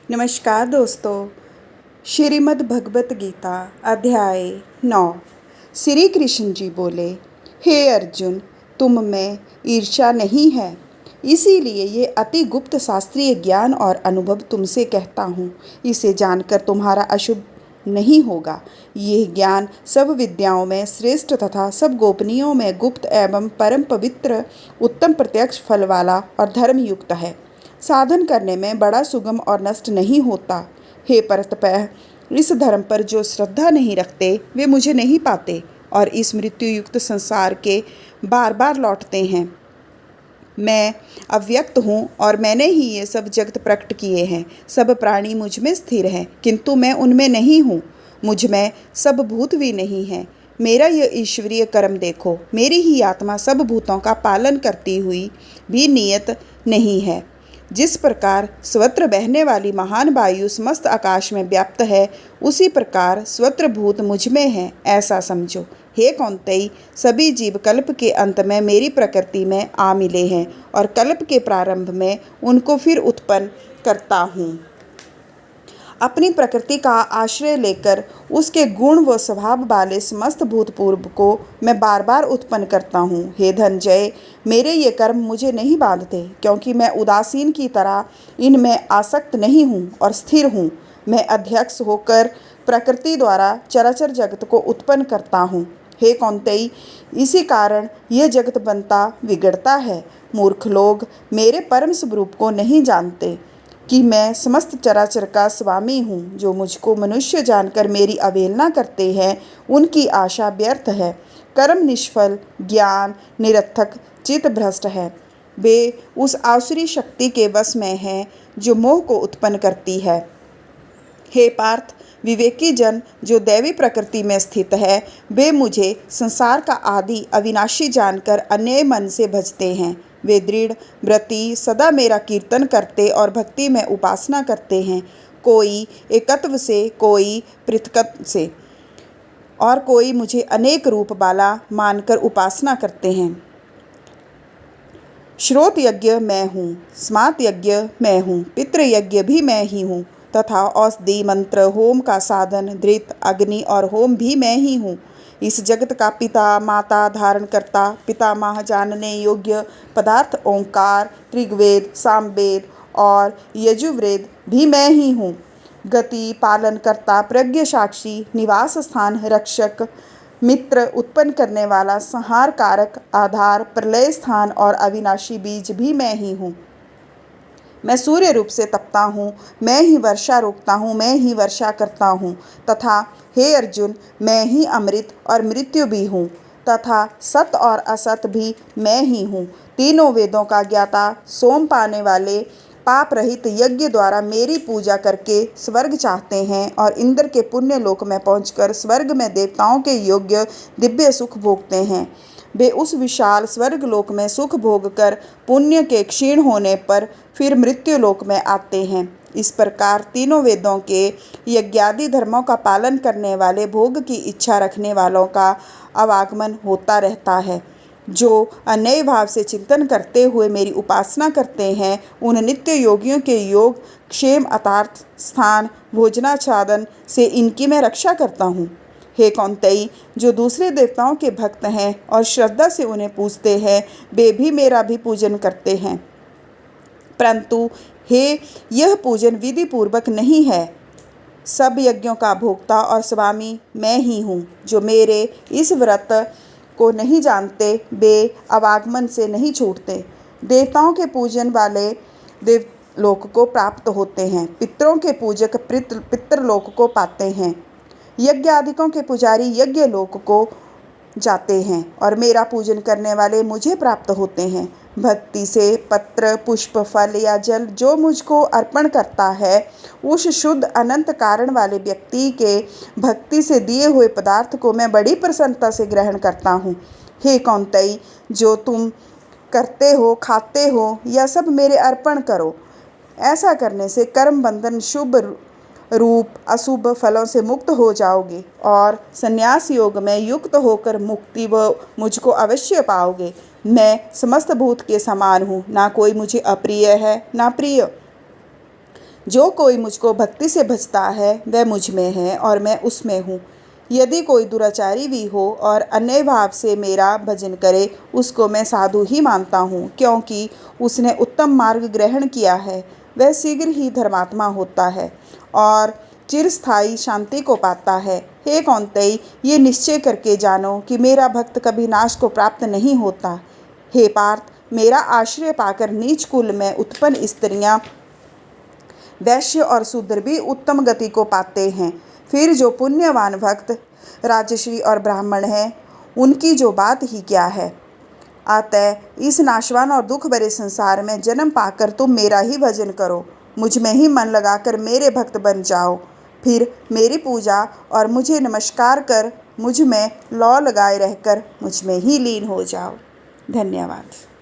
नमस्कार दोस्तों। श्रीमद् भगवत गीता अध्याय 9। श्री कृष्ण जी बोले, हे अर्जुन, तुम में ईर्ष्या नहीं है, इसीलिए ये अति गुप्त शास्त्रीय ज्ञान और अनुभव तुमसे कहता हूँ। इसे जानकर तुम्हारा अशुभ नहीं होगा। यह ज्ञान सब विद्याओं में श्रेष्ठ तथा सब गोपनीयों में गुप्त एवं परम पवित्र, उत्तम प्रत्यक्ष फल वाला और धर्मयुक्त है। साधन करने में बड़ा सुगम और नष्ट नहीं होता। हे परतपः, इस धर्म पर जो श्रद्धा नहीं रखते वे मुझे नहीं पाते और इस मृत्यु युक्त संसार के बार बार लौटते हैं। मैं अव्यक्त हूँ और मैंने ही ये सब जगत प्रकट किए हैं। सब प्राणी मुझ में स्थिर हैं, किंतु मैं उनमें नहीं हूँ। मुझ में सब भूत भी नहीं हैं। मेरा यह ईश्वरीय कर्म देखो। मेरी ही आत्मा सब भूतों का पालन करती हुई भी नियत नहीं है। जिस प्रकार स्वत्र बहने वाली महान वायु समस्त आकाश में व्याप्त है, उसी प्रकार स्वत्र भूत मुझ में है, ऐसा समझो। हे कौन्तेय, सभी जीव कल्प के अंत में मेरी प्रकृति में आ मिले हैं और कल्प के प्रारंभ में उनको फिर उत्पन्न करता हूँ। अपनी प्रकृति का आश्रय लेकर उसके गुण व स्वभाव वाले समस्त भूतपूर्व को मैं बार बार उत्पन्न करता हूँ। हे धनंजय, मेरे ये कर्म मुझे नहीं बांधते, क्योंकि मैं उदासीन की तरह इनमें आसक्त नहीं हूँ और स्थिर हूँ। मैं अध्यक्ष होकर प्रकृति द्वारा चराचर जगत को उत्पन्न करता हूँ। हे कौन्तेय, इसी कारण यह जगत बनता बिगड़ता है। मूर्ख लोग मेरे परम स्वरूप को नहीं जानते कि मैं समस्त चराचर का स्वामी हूँ। जो मुझको मनुष्य जानकर मेरी अवहेलना करते हैं, उनकी आशा व्यर्थ है। कर्म निष्फल, ज्ञान निरर्थक, चित्त भ्रष्ट है। वे उस आसुरी शक्ति के वश में हैं जो मोह को उत्पन्न करती है। हे पार्थ, विवेकी जन जो दैवी प्रकृति में स्थित है, वे मुझे संसार का आदि अविनाशी जानकर अन्य मन से भजते हैं। वे दृढ़ व्रती सदा मेरा कीर्तन करते और भक्ति में उपासना करते हैं। कोई एकत्व से, कोई पृथकत्व से और कोई मुझे अनेक रूप वाला मानकर उपासना करते हैं। श्रोत यज्ञ मैं हूँ, स्मार्त यज्ञ मैं हूँ, पितृ यज्ञ भी मैं ही हूँ, तथा औषधि, मंत्र, होम का साधन, धृत, अग्नि और होम भी मैं ही हूँ। इस जगत का पिता, माता, धारण करता, पितामह, जानने योग्य पदार्थ, ओंकार, ऋग्वेद, सामवेद और यजुर्वेद भी मैं ही हूँ। गति, पालन करता, प्रज्ञ साक्षी, निवास स्थान, रक्षक, मित्र, उत्पन्न करने वाला, संहार कारक, आधार, प्रलय स्थान और अविनाशी बीज भी मैं ही हूँ। मैं सूर्य रूप से तपता हूँ, मैं ही वर्षा रोकता हूँ, मैं ही वर्षा करता हूँ। तथा हे अर्जुन, मैं ही अमृत और मृत्यु भी हूँ, तथा सत और असत भी मैं ही हूँ। तीनों वेदों का ज्ञाता, सोम पाने वाले, पाप रहित यज्ञ द्वारा मेरी पूजा करके स्वर्ग चाहते हैं और इंद्र के पुण्य लोक में पहुंचकर स्वर्ग में देवताओं के योग्य दिव्य सुख भोगते हैं। वे उस विशाल स्वर्ग लोक में सुख भोग कर पुण्य के क्षीण होने पर फिर मृत्यु लोक में आते हैं। इस प्रकार तीनों वेदों के यज्ञादि धर्मों का पालन करने वाले, भोग की इच्छा रखने वालों का आवागमन होता रहता है। जो अन्य भाव से चिंतन करते हुए मेरी उपासना करते हैं, उन नित्य योगियों के योग क्षेम, अतार्थ स्थान, भोजनाच्छादन से इनकी मैं रक्षा करता हूँ। हे कौन्तेय, जो दूसरे देवताओं के भक्त हैं और श्रद्धा से उन्हें पूजते हैं, वे भी मेरा भी पूजन करते हैं, परंतु हे यह पूजन विधि पूर्वक नहीं है। सब यज्ञों का भोक्ता और स्वामी मैं ही हूँ। जो मेरे इस व्रत को नहीं जानते, वे अवागमन से नहीं छूटते। देवताओं के पूजन वाले देवलोक को प्राप्त होते हैं, पितरों के पूजक पितृलोक को पाते हैं, यज्ञ आदिकों के पुजारी यज्ञ लोक को जाते हैं और मेरा पूजन करने वाले मुझे प्राप्त होते हैं। भक्ति से पत्र, पुष्प, फल या जल जो मुझको अर्पण करता है, उस शुद्ध अनंत कारण वाले व्यक्ति के भक्ति से दिए हुए पदार्थ को मैं बड़ी प्रसन्नता से ग्रहण करता हूँ। हे कौन्तेय, जो तुम करते हो, खाते हो, यह सब मेरे अर्पण करो। ऐसा करने से कर्म बंधन, शुभ रूप, अशुभ फलों से मुक्त हो जाओगे और संन्यास योग में युक्त होकर मुक्ति व मुझको अवश्य पाओगे। मैं समस्त भूत के समान हूँ, ना कोई मुझे अप्रिय है ना प्रिय। जो कोई मुझको भक्ति से भजता है वह मुझ में है और मैं उसमें हूँ। यदि कोई दुराचारी भी हो और अन्य भाव से मेरा भजन करे, उसको मैं साधु ही मानता हूँ, क्योंकि उसने उत्तम मार्ग ग्रहण किया है। वह शीघ्र ही धर्मात्मा होता है और चिरस्थायी शांति को पाता है। हे कौन्तेय, ये निश्चय करके जानो कि मेरा भक्त कभी नाश को प्राप्त नहीं होता। हे पार्थ, मेरा आश्रय पाकर नीच कुल में उत्पन्न स्त्रियां, वैश्य और शूद्र भी उत्तम गति को पाते हैं। फिर जो पुण्यवान भक्त राजश्री और ब्राह्मण हैं, उनकी जो बात ही क्या है। अतः इस नाशवान और दुख भरे संसार में जन्म पाकर तुम मेरा ही भजन करो, मुझ में ही मन लगाकर मेरे भक्त बन जाओ। फिर मेरी पूजा और मुझे नमस्कार कर मुझ में लौ लगाए रहकर मुझ में ही लीन हो जाओ। धन्यवाद।